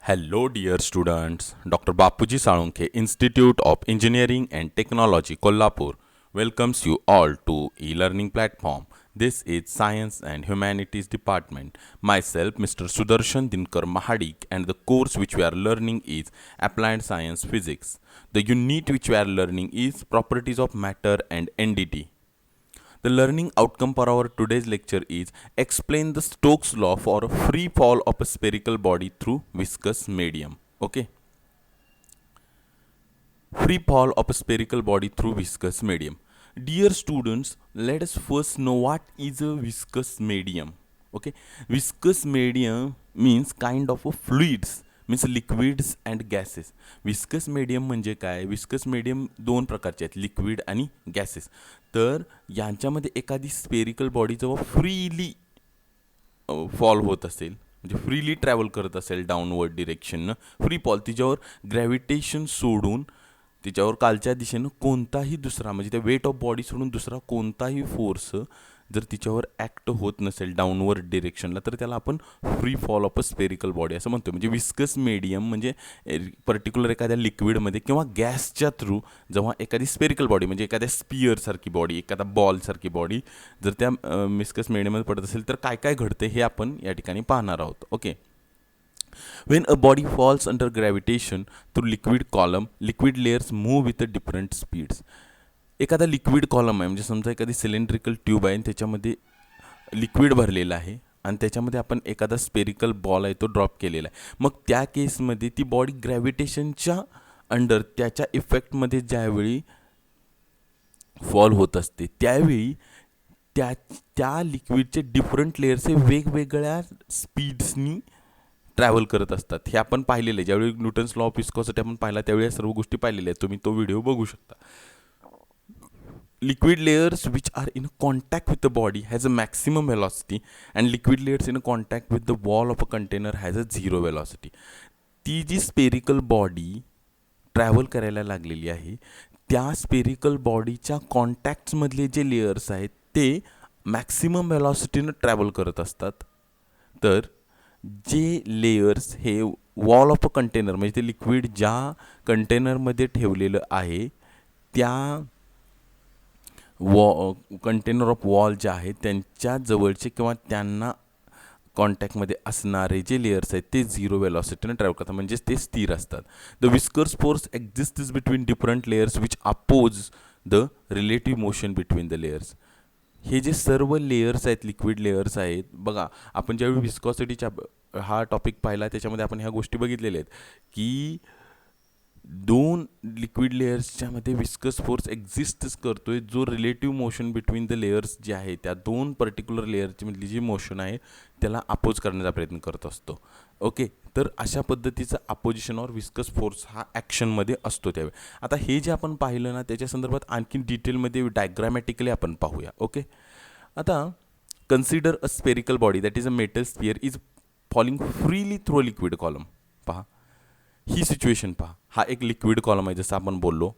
Hello, dear students. Dr. Bapuji Salunke, Institute of Engineering and Technology, Kolhapur, welcomes you all to e-learning platform. This is Science and Humanities Department. Myself, Mr. Sudarshan Dinkar Mahadik, and the course which we are learning is Applied Science Physics. The unit which we are learning is Properties of Matter and NDT. The learning outcome for our today's lecture is explain the Stokes law for a free fall of a spherical body through viscous medium. Okay. Free fall of a spherical body through viscous medium. Dear students, let us first know what is a viscous medium. Okay. Viscous medium means kind of a fluids, means liquids and gases. Viscous medium म्हणजे काय? Viscous medium दोन प्रकारचे आहेत, liquid आणि gases. तर यांच्यामध्ये एखादी spherical body जेव्हा फ्रीली फॉल होत असेल, म्हणजे फ्रीली ट्रॅव्हल करत असेल डाऊनवर्ड डिरेक्शननं, फ्री फॉल, तिच्यावर ग्रॅव्हिटेशन सोडून तिच्यावर कालच्या दिशेनं कोणताही दुसरा, म्हणजे त्या वेट ऑफ बॉडी सोडून दुसरा कोणताही फोर्स जर तिच्यावर ॲक्ट होत नसेल डाऊनवर्ड डिरेक्शनला, तर त्याला आपण free fall of a spherical body असं म्हणतो. म्हणजे विस्कस मीडियम म्हणजे पर्टिक्युलर एखाद्या लिक्विडमध्ये किंवा गॅसच्या थ्रू जेव्हा एखादी स्पेरिकल बॉडी, म्हणजे एखाद्या स्पियरसारखी बॉडी, एखादा बॉलसारखी बॉडी जर त्या विस्कस मीडियममध्ये पडत असेल तर काय काय घडते हे आपण या ठिकाणी पाहणार आहोत. Okay. When a body falls under gravitation through liquid column, liquid layers move with a different speeds. एखादा लिक्विड कॉलम आहे, म्हणजे समजा एखादी सिलेंड्रिकल ट्यूब आहे आणि त्याच्यामध्ये लिक्विड भरलेलं आहे आणि त्याच्यामध्ये आपण एखादा स्पेरिकल बॉल आहे तो ड्रॉप केलेला आहे. मग त्या केसमध्ये ती बॉडी ग्रॅव्हिटेशनच्या अंडर त्याच्या इफेक्टमध्ये ज्यावेळी फॉल होत असते त्यावेळी त्या लिक्विडचे डिफरंट लेयर्स हे वेगवेगळ्या स्पीड्सनी ट्रॅव्हल करत असतात. हे आपण पाहिलेलं आहे. ज्यावेळी न्यूटन्स लॉ ऑफ विस्कॉसिटी आपण पाहिला त्यावेळी या सर्व गोष्टी पाहिलेल्या आहेत. तुम्ही तो व्हिडिओ बघू शकता. Liquid layers which are in contact with the body has a maximum velocity and liquid layers in contact with the wall of a container has a zero velocity. ती जी स्पेरिकल बॉडी ट्रॅव्हल करायला लागलेली आहे त्या spherical बॉडीच्या कॉन्टॅक्ट्समधले जे layers आहेत ते maximum वेलॉसिटीनं travel करत असतात. तर जे लेयर्स हे वॉल ऑफ अ कंटेनर, म्हणजे ते लिक्विड ज्या कंटेनरमध्ये ठेवलेलं आहे त्या कंटेनर ऑफ वॉल जे आहे त्यांच्या जवळचे किंवा त्यांना कॉन्टॅक्टमध्ये असणारे जे लेयर्स आहेत ते झिरो वेलॉसिटीनं ट्रॅव्हल करतात, म्हणजेच ते स्थिर असतात. The viscous force exists between different layers which oppose the relative motion between the layers. हे जे सर्व लेयर्स आहेत, लिक्विड लेयर्स आहेत, बघा आपण ज्यावेळी विस्कॉसिटीच्या हा टॉपिक पाहिला त्याच्यामध्ये आपण ह्या गोष्टी बघितलेल्या आहेत की दोन लिक्विड लेयर्सच्यामध्ये विस्कस फोर्स एक्झिस्टच करतो आहे जो relative motion between the layers जे आहे त्या दोन पर्टिक्युलर लेयरची मधली जी मोशन आहे त्याला अपोज करण्याचा प्रयत्न करत असतो. ओके. तर अशा पद्धतीचा अपोजिशन और विस्कस फोर्स हा ॲक्शनमध्ये असतो त्यावेळी. आता हे जे आपण पाहिलं ना त्याच्या संदर्भात आणखी डिटेलमध्ये डायग्रॅमॅटिकली आपण पाहूया. ओके. आता consider a spherical body that is a metal sphere is falling freely through a liquid column. पहा ही सिच्युएशन पहा. हा एक लिक्विड कॉलम आहे जसं आपण बोललो,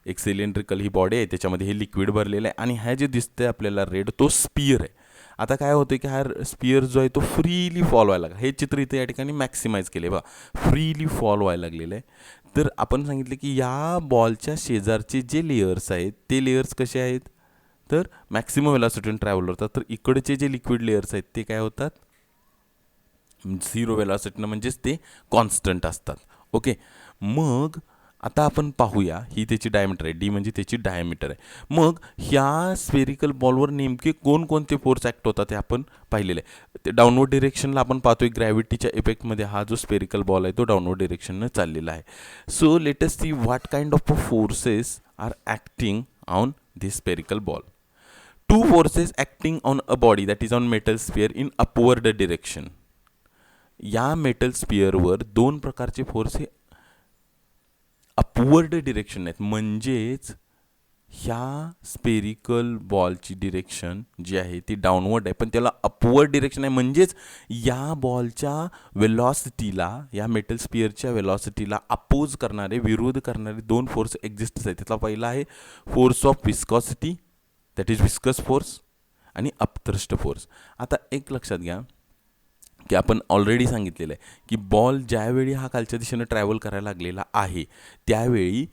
एक सिलेंड्रिकल ही बॉडी आहे त्याच्यामध्ये हे लिक्विड भरलेलं आहे आणि हा जे दिसतंय आपल्याला रेड तो स्पियर आहे. आता काय होतं की हा स्पियर जो आहे तो फ्रीली फॉल व्हायला लागला. हे चित्र इथे या ठिकाणी मॅक्सिमाइज केले बघा, फ्रीली फॉल व्हायला लागलेलं आहे. तर आपण सांगितलं की या बॉलच्या शेजारचे जे लेयर्स आहेत ते लेयर्स कसे आहेत तर मॅक्सिमम वेलॉसिटीने ट्रॅव्हल होतात. तर इकडचे जे लिक्विड लेयर्स आहेत ते काय होतात झिरो वेलॉसिटीनं, म्हणजेच ते कॉन्स्टंट असतात. ओके. मग आता आपण पाहूया, ही त्याची डायमीटर आहे, डी म्हणजे त्याची डायमीटर आहे. मग ह्या स्पेरिकल बॉलवर नेमके कोणकोणते फोर्स ॲक्ट होतात ते आपण पाहिलेले आहे. ते डाऊनवर्ड डिरेक्शनला आपण पाहतोय ग्रॅव्हिटीच्या इफेक्टमध्ये हा जो स्पेरिकल बॉल आहे तो डाऊनवर्ड डिरेक्शननं चाललेला आहे. So let us see what kind of forces are acting on this spherical ball. Two forces acting on a body that is on metal sphere in upward direction. या metal स्पियरवर दोन प्रकारचे force हे upward direction आहेत, म्हणजेच ह्या spherical बॉलची direction जी आहे ती डाऊनवर्ड आहे पण त्याला अपवर्ड डिरेक्शन आहे. म्हणजेच या बॉलच्या वेलॉसिटीला, या मेटल स्पियरच्या वेलॉसिटीला अपोज करणारे, विरोध करणारे दोन फोर्स एक्झिस्ट आहेत. त्यातला पहिला आहे force of viscosity that is viscous force आणि अपथ्रस्ट फोर्स. आता एक लक्षात घ्या की आपण ऑलरेडी सांगितलेलं आहे की बॉल ज्यावेळी हा खालच्या दिशेनं ट्रॅव्हल करायला लागलेला आहे त्यावेळी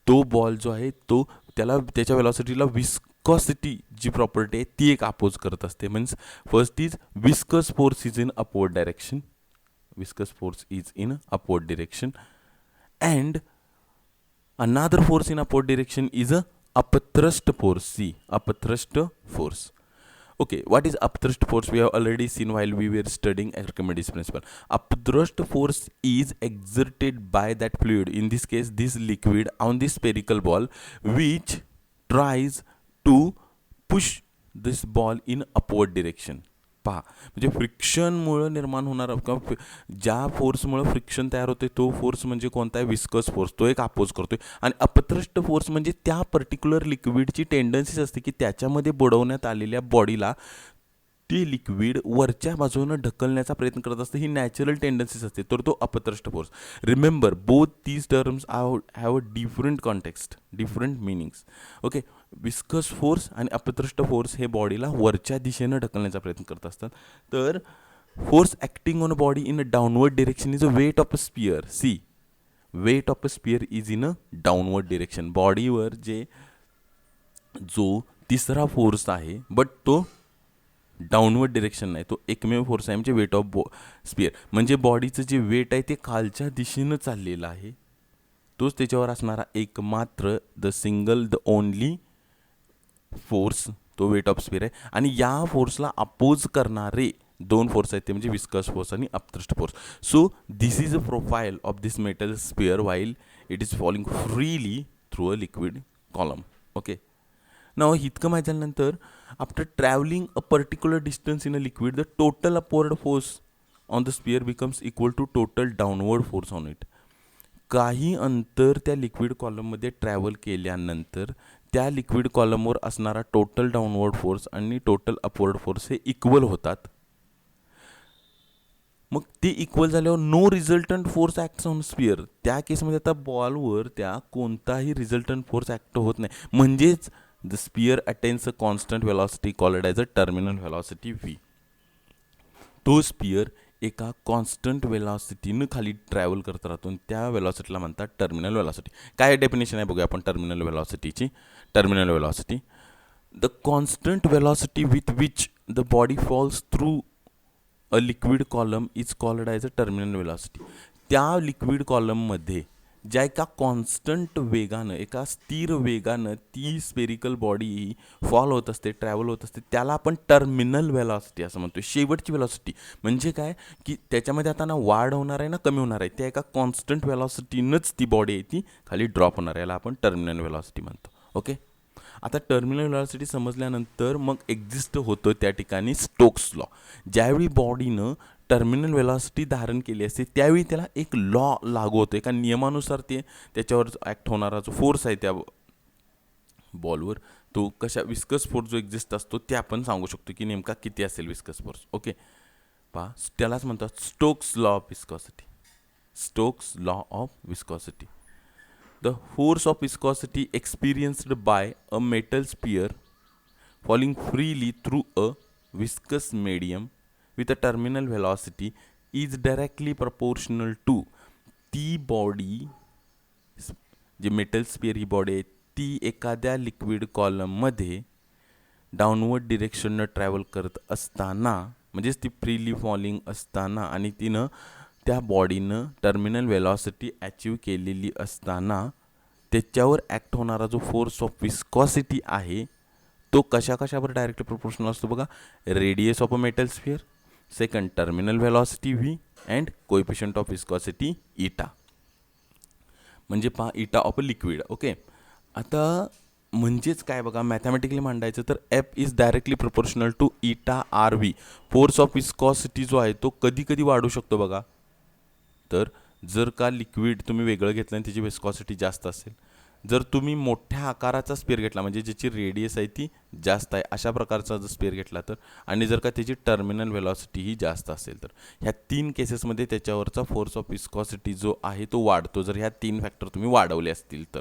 तो बॉल जो आहे तो त्याला त्याच्या वेलॉसिटीला विस्कॉसिटी जी प्रॉपर्टी आहे ती एक अपोज करत असते. Means first is viscous force is in upward direction, viscous force is in upward direction, and another force in upward direction is a upthrust force. See, upthrust force. Okay, what is upthrust force? We have already seen while we were studying Archimedes principle. Upthrust force is exerted by that fluid, in this case this liquid, on this spherical ball, which tries to push this ball in upward direction. पहा, म्हणजे फ्रिक्शनमुळं निर्माण होणारा किंवा ज्या फोर्समुळं friction तयार होते तो force म्हणजे कोणता आहे? Viscous force. तो एक अपोज करतोय. आणि अपथ्रस्ट फोर्स म्हणजे त्या पर्टिक्युलर लिक्विडची टेंडन्सीच असते की त्याच्यामध्ये बुडवण्यात आलेल्या बॉडीला ते लिक्विड वरच्या बाजूनं ढकलण्याचा प्रयत्न करत असतं. ही नॅचरल टेंडन्सीज असते, तर तो upthrust force. Remember both these terms have a different context, different meanings. Okay, viscous force आणि अपथ्रस्ट फोर्स हे बॉडीला वरच्या दिशेनं ढकलण्याचा प्रयत्न करत असतात. तर force acting on a body in a downward direction is a weight of a sphere. See, weight of a sphere is in a downward direction. बॉडीवर जो तिसरा फोर्स आहे बट तो डाऊनवर्ड डिरेक्शन नाही, तो एकमेव फोर्स आहे म्हणजे वेट ऑफ स्पियर. म्हणजे बॉडीचं जे वेट आहे ते खालच्या दिशेनं चाललेलं आहे, तोच त्याच्यावर असणारा एकमात्र the single the only force तो वेट ऑफ स्पियर आहे. आणि या फोर्सला अपोज करणारे दोन फोर्स आहेत ते म्हणजे विस्कस फोर्स आणि upthrust force. So this is a profile of this metal sphere while it is falling freely through a liquid column. Okay, now इतकं माहीत झाल्यानंतर after travelling a particular distance in a liquid the total upward force on the sphere becomes equal to total downward force on it. काही अंतर त्या liquid कॉलममध्ये travel केल्यानंतर त्या liquid कॉलमवर असणारा टोटल डाऊनवर्ड फोर्स आणि टोटल अपवर्ड फोर्स हे इक्वल होतात. मग ते इक्वल झाल्यावर no resultant force acts on sphere. त्या केसमध्ये आता बॉलवर त्या कोणताही रिझल्टंट फोर्स ॲक्ट होत नाही. म्हणजेच the sphere attains a constant velocity called as a terminal velocity V. तो स्पियर एका कॉन्स्टंट वेलॉसिटीनं खाली ट्रॅव्हल करत राहतो आणि त्या वेलॉसिटीला म्हणतात टर्मिनल वेलॉसिटी. काय डेफिनेशन आहे बघूया आपण टर्मिनल वेलॉसिटीची. Terminal velocity, the constant velocity with which the body falls through a liquid column is called as a terminal velocity. त्या लिक्विड कॉलममध्ये ज्या एका कॉन्स्टंट वेगानं, एका स्थिर वेगानं ती स्पेरिकल बॉडी फॉल होत असते, ट्रॅव्हल होत असते, त्याला आपण टर्मिनल वेलॉसिटी असं म्हणतो. शेवटची वेलॉसिटी म्हणजे काय की त्याच्यामध्ये आता ना वाढ होणार आहे ना कमी होणार आहे, त्या एका कॉन्स्टंट वेलॉसिटीनंच ती बॉडी आहे ती खाली ड्रॉप होणार आहे, याला आपण टर्मिनल वेलॉसिटी म्हणतो. ओके, आता टर्मिनल वेलॉसिटी समजल्यानंतर मग एक्झिस्ट होतं त्या ठिकाणी स्टोक्स लॉ. ज्यावेळी बॉडीनं टर्मिनल वेलॉसिटी धारण केली असते त्यावेळी त्याला एक लॉ लागू होतो. एका नियमानुसार ते त्याच्यावर ॲक्ट होणारा जो फोर्स आहे त्या बॉलवर तो कशा विस्कस फोर्स जो एक्झिस्ट असतो ते आपण सांगू शकतो की नेमका किती असेल विस्कस फोर्स. ओके, पहा त्यालाच म्हणतात Stokes law of viscosity. Stokes law of viscosity. The force of viscosity experienced by a metal sphere falling freely through a viscous medium with a terminal velocity is directly proportional to ती body, G metal sphere ही body आहे ती एखाद्या liquid कॉलममध्ये downward डिरेक्शननं travel करत असताना, म्हणजेच ती freely falling असताना आणि तिनं त्या बॉडीनं टर्मिनल वेलॉसिटी अचीव केलेली असताना त्याच्यावर ॲक्ट होणारा जो फोर्स ऑफ विस्कॉसिटी आहे तो कशावर डायरेक्टली प्रोपोर्शनल असतो बघा. Radius of a metal sphere, second terminal velocity V and coefficient of viscosity इटा. म्हणजे पहा इटा ऑफ अ लिक्विड. ओके, आता म्हणजेच काय बघा मॅथमॅटिकली मांडायचं तर F is directly proportional to eta r v. Force of viscosity जो आहे तो कधी कधी वाढू शकतो बघा. तर जर का लिक्विड तुम्ही वेगळं घेतलं आणि त्याची विस्कॉसिटी जास्त असेल, जर तुम्ही मोठ्या आकाराचा स्पेअर घेतला म्हणजे ज्याची रेडियस आहे ती जास्त आहे अशा प्रकारचा जर स्पेअर घेतला तर, आणि जर का त्याची टर्मिनल वेलॉसिटी ही जास्त असेल तर, ह्या तीन केसेसमध्ये त्याच्यावरचा फोर्स ऑफ विस्कॉसिटी जो आहे तो वाढतो जर ह्या तीन फॅक्टर तुम्ही वाढवले असतील तर.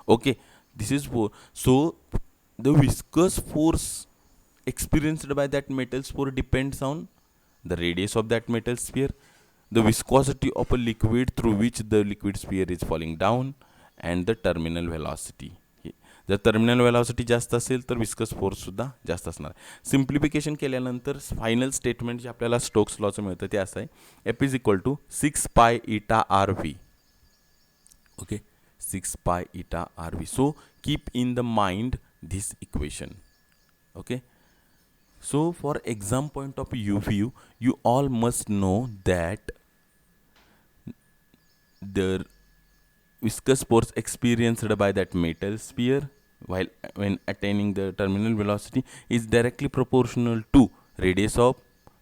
Okay, this is so the viscous force experienced by that metal sphere depends on the radius of that metal sphere, the viscosity of a liquid through which the liquid sphere is falling down, and the terminal velocity. जर terminal velocity जास्त असेल तर viscous फोर्ससुद्धा जास्त असणार. Simplification केल्यानंतर final statement जे आपल्याला Stokes लॉचं मिळतं ते असं आहे, F is equal to 6 pi eta r V. Okay, 6 pi eta r V. So keep in the mind this equation. Okay, so for exam point of view, you all must know that the viscous force experienced by that metal sphere when attaining the terminal velocity is directly proportional to radius of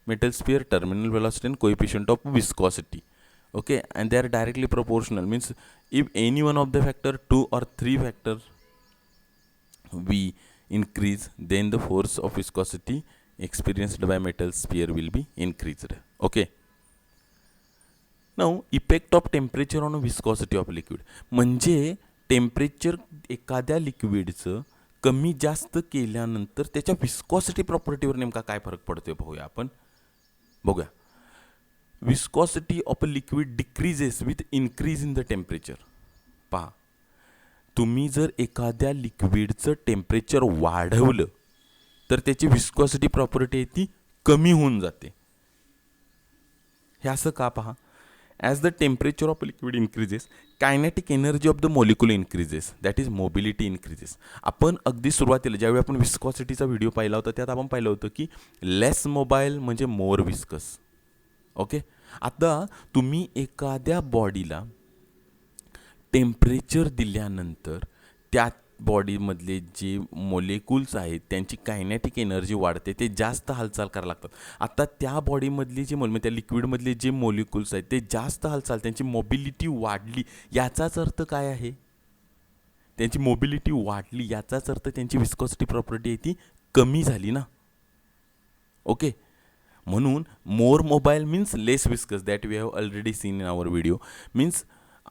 metal sphere, terminal velocity, and coefficient of viscosity. Okay, and they are directly proportional, means if any one of the factor 2 or 3 factors V increase, then the force of viscosity experienced by metal sphere will be increased. Okay, now effect of temperature on viscosity of liquid. म्हणजे temperature एखाद्या लिक्विडचं कमी जास्त केल्यानंतर त्याच्या viscosity प्रॉपर्टीवर नेमका काय फरक पडतोय पाहूया आपण. बघूया, viscosity of a liquid decreases with increase in the temperature. पहा, तुम्ही जर एखाद्या लिक्विडचं टेम्परेचर वाढवलं तर त्याची विस्कॉसिटी प्रॉपर्टी आहे ती कमी होऊन जाते. हे असं का? पहा, as the temperature of liquid increases, kinetic energy of the molecule increases, that is mobility increases. आपण अगदी सुरुवातीला ज्यावेळी आपण विस्कॉसिटीचा व्हिडिओ पाहिला होता त्यात आपण पाहिलं होतं की लेस मोबाईल म्हणजे मोर विस्कस. ओके, आता तुम्ही एखाद्या बॉडीला टेम्परेचर दिल्यानंतर त्या बॉडीमधले जे मॉलिक्युल्स आहेत त्यांची कायनेटिक एनर्जी वाढते, ते जास्त हालचाल करायला लागतात. आता त्या बॉडीमधली जे त्या लिक्विडमधले जे मॉलिक्युल्स आहेत ते जास्त हालचाल, त्यांची मोबिलिटी वाढली, याचाच अर्थ काय आहे? त्यांची मोबिलिटी वाढली याचाच अर्थ त्यांची विस्कॉसिटी प्रॉपर्टी आहे ती कमी झाली ना. ओके, म्हणून more mobile means less viscous, that we have already seen in our video. Means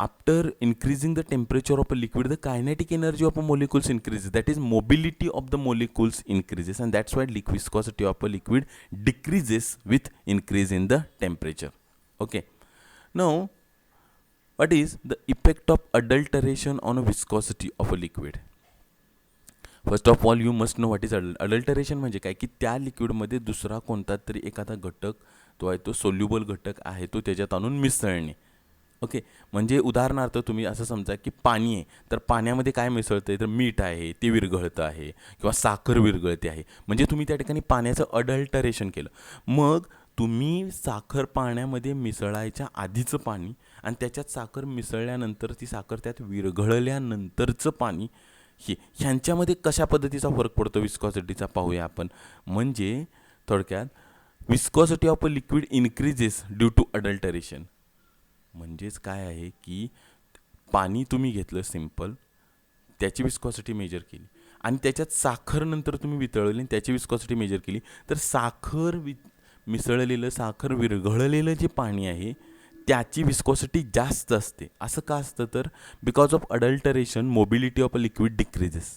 after increasing the temperature of a liquid, the kinetic energy of a molecules increases, that is mobility of the molecules increases, and that's why viscosity of a liquid decreases with increase in the temperature. Okay, now what is the effect of adulteration on a viscosity of a liquid? First of all you must know what is adulteration. म्हणजे काय की त्या लिक्विडमध्ये दुसरा कोणता तरी एखादा घटक तो आहे तो सोल्युबल घटक आहे तो त्याच्यात आणून मिसळणे. ओके, म्हणजे उदाहरणार्थ तुम्ही असं समजा की पाणी आहे, तर पाण्यामध्ये काय मिसळतं आहे, तर मीठ आहे ते विरघळतं आहे किंवा साखर विरघळते आहे, म्हणजे तुम्ही त्या ठिकाणी पाण्याचं अडल्टरेशन केलं. मग तुम्ही साखर पाण्यामध्ये मिसळायच्या आधीचं पाणी आणि त्याच्यात साखर मिसळल्यानंतर ती साखर त्यात विरघळल्यानंतरचं पाणी, ह्यांच्यामध्ये कशा पद्धतीचा फरक पडतो विस्कॉसिटीचा पाहूया आपण. म्हणजे थोडक्यात viscosity of a liquid increases due to adulteration. म्हणजेच काय आहे की पाणी तुम्ही घेतलं सिम्पल, त्याची विस्कॉसिटी मेजर केली आणि त्याच्यात साखर नंतर तुम्ही वितळवली आणि त्याची विस्कॉसिटी मेजर केली, तर साखर मिसळलेलं, साखर विरघळलेलं जे पाणी आहे त्याची विस्कॉसिटी जास्त असते. असं का असतं, तर because of adulteration mobility of a liquid decreases.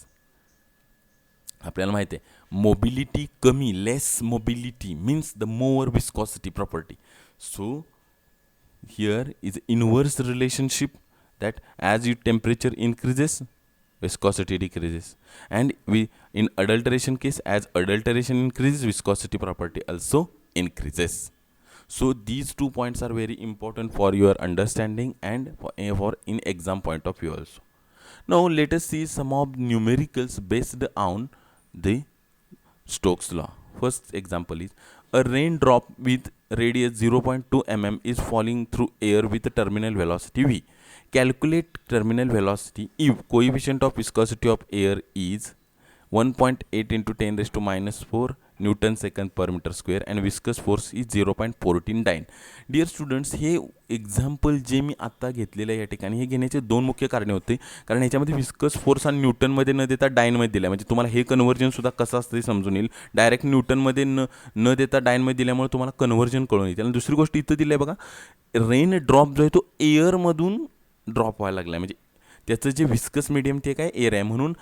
आपल्याला माहिती आहे मोबिलिटी कमी, less mobility means the more viscosity property. So here is inverse relationship, that as your temperature increases viscosity decreases, and we in adulteration case, as adulteration increases viscosity property also increases. So these 2 points are very important for your understanding and for in exam point of view also. Now let us see some of numericals based on the Stokes law. First example is a raindrop with radius 0.2 mm is falling through air with a terminal velocity v. Calculate terminal velocity if coefficient of viscosity of air is 1.8 into 10 raised to minus 4 Newton second per meter square and viscous force is 0.14 dyne. Dear students, हे example जे मी आत्ता घेतलेलं आहे या ठिकाणी, हे घेण्याचे 2 मुख्य कारणे होते. कारण ह्याच्यामध्ये विस्कस फोर्स आणि न्यूटनमध्ये न देता डायनमध्ये दिला, म्हणजे तुम्हाला हे कन्व्हर्जनसुद्धा कसं असतं ते समजून येईल. डायरेक्ट न्यूटनमध्ये न देता डायनमध्ये दिल्यामुळे तुम्हाला कन्व्हर्जन कळून येईल. आणि दुसरी गोष्ट इथं दिली आहे बघा, रेन ड्रॉप जो आहे तो एअरमधून ड्रॉप व्हायला लागला आहे, म्हणजे त्याचं जे विस्कस मीडियम ते काय एअर आहे, म्हणून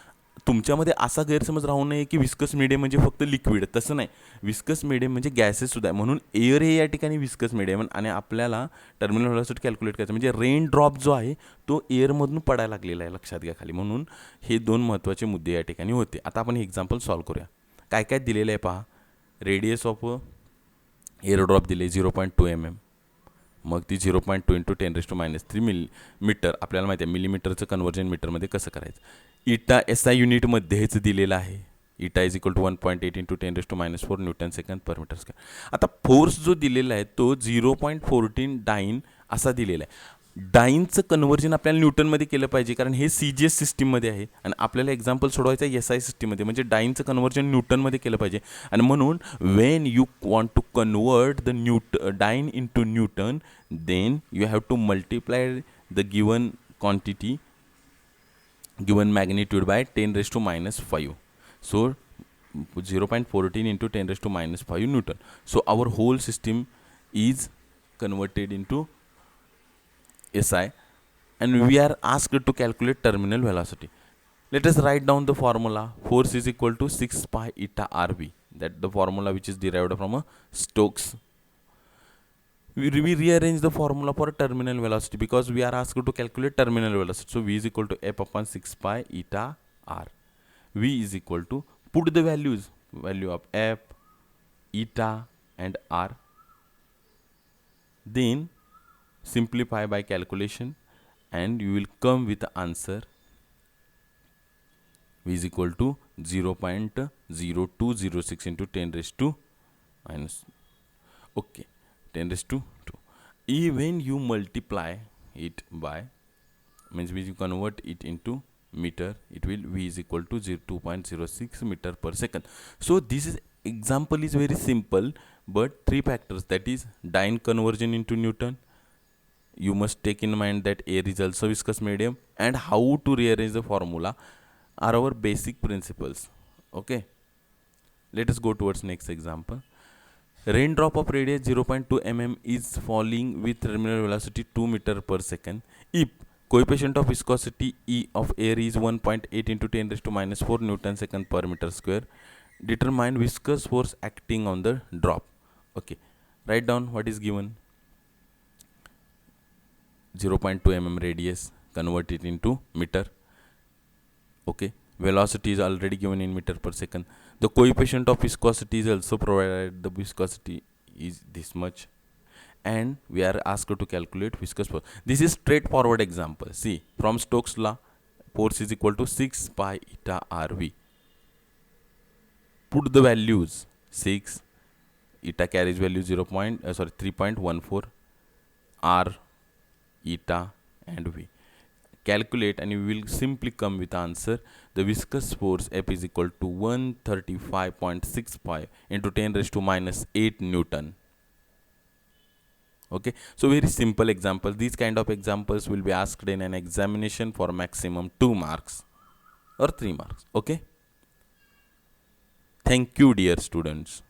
तुमच्यामध्ये असा गैरसमज राहू नये की विस्कस मीडियम म्हणजे फक्त लिक्विड, तसं नाही. विस्कस मीडियम म्हणजे गॅसेससुद्धा आहे, म्हणून एअर हे या ठिकाणी विस्कस मीडियम. आणि आपल्याला टर्मिनल व्हेलॉसिटी कॅल्क्युलेट करायचं म्हणजे रेन ड्रॉप जो आहे तो एअरमधून पडायला लागलेला आहे, लक्षात घ्या खाली. म्हणून हे दोन महत्त्वाचे मुद्दे या ठिकाणी होते. आता आपण हे एक्झाम्पल सॉल्व्ह करूया. काय काय दिलेलं आहे पहा. रेडियस ऑफ एअर ड्रॉप दिले 0.2 mm, मग ती 0.2 इंटू 10⁻³ मीटर. आपल्याला माहिती आहे मिलीमीटरचं कन्व्हर्जन मीटरमध्ये कसं करायचं. इटा SI युनिटमध्ये हेच दिलेलं आहे. Eta is equal to 1.8 into 10⁻⁴ newton second per metre square. आता फोर्स जो दिलेला आहे तो 0.14 डाईन असा दिलेला आहे. डाईनचं कन्व्हर्जन आपल्याला न्यूटनमध्ये केलं पाहिजे, कारण हे CGS सिस्टीममध्ये आहे आणि आपल्याला एक्झाम्पल सोडवायचं आहे SI सिस्टीममध्ये, म्हणजे डाईनचं कन्व्हर्जन न्यूटनमध्ये केलं पाहिजे. आणि म्हणून when you want to convert the dyne into newton, then you have to multiply the given quantity, given magnitude by 10⁻⁵. So 0.14 into 10⁻⁵ Newton. So our whole system is converted into SI and we are asked to calculate terminal velocity. Let us write down the formula. Force is equal to 6 pi eta RV. That the formula which is derived from a Stokes. We rearrange the formula for terminal velocity because we are asked to calculate terminal velocity. So V is equal to F upon 6 pi eta R. V is equal to, put the values, value of F, eta and R. Then simplify by calculation and you will come with the answer. V is equal to 0.0206 into 10⁻⁻². Okay. 10⁻². Even you multiply it by, means when you convert it into meter, it will V is equal to 2.06 meter per second. So this is example is very simple, but three factors, that is Dine conversion into Newton. You must take in mind that air is also viscous medium, and how to rearrange the formula are our basic principles. Okay, let us go towards next example. Raindrop of radius 0.2 mm is falling with terminal velocity 2 meter per second. If coefficient of viscosity E of air is 1.8 into 10⁻⁴ Newton second per meter square, determine viscous force acting on the drop. Okay, write down what is given. 0.2 mm radius, convert it into meter. Okay, velocity is already given in meter per second. The coefficient of viscosity is also provided. The viscosity is this much, and we are asked to calculate viscous force. This is straightforward example. See, from Stokes law, force is equal to 6 pi eta RV. Put the values. 6, eta carries value 3.14, R, eta and V. Calculate and you will simply come with answer. The viscous force F is equal to 135.65 into 10⁻⁸ Newton. Okay, so very simple example. These kind of examples will be asked in an examination for maximum 2 marks or 3 marks. Okay, thank you dear students.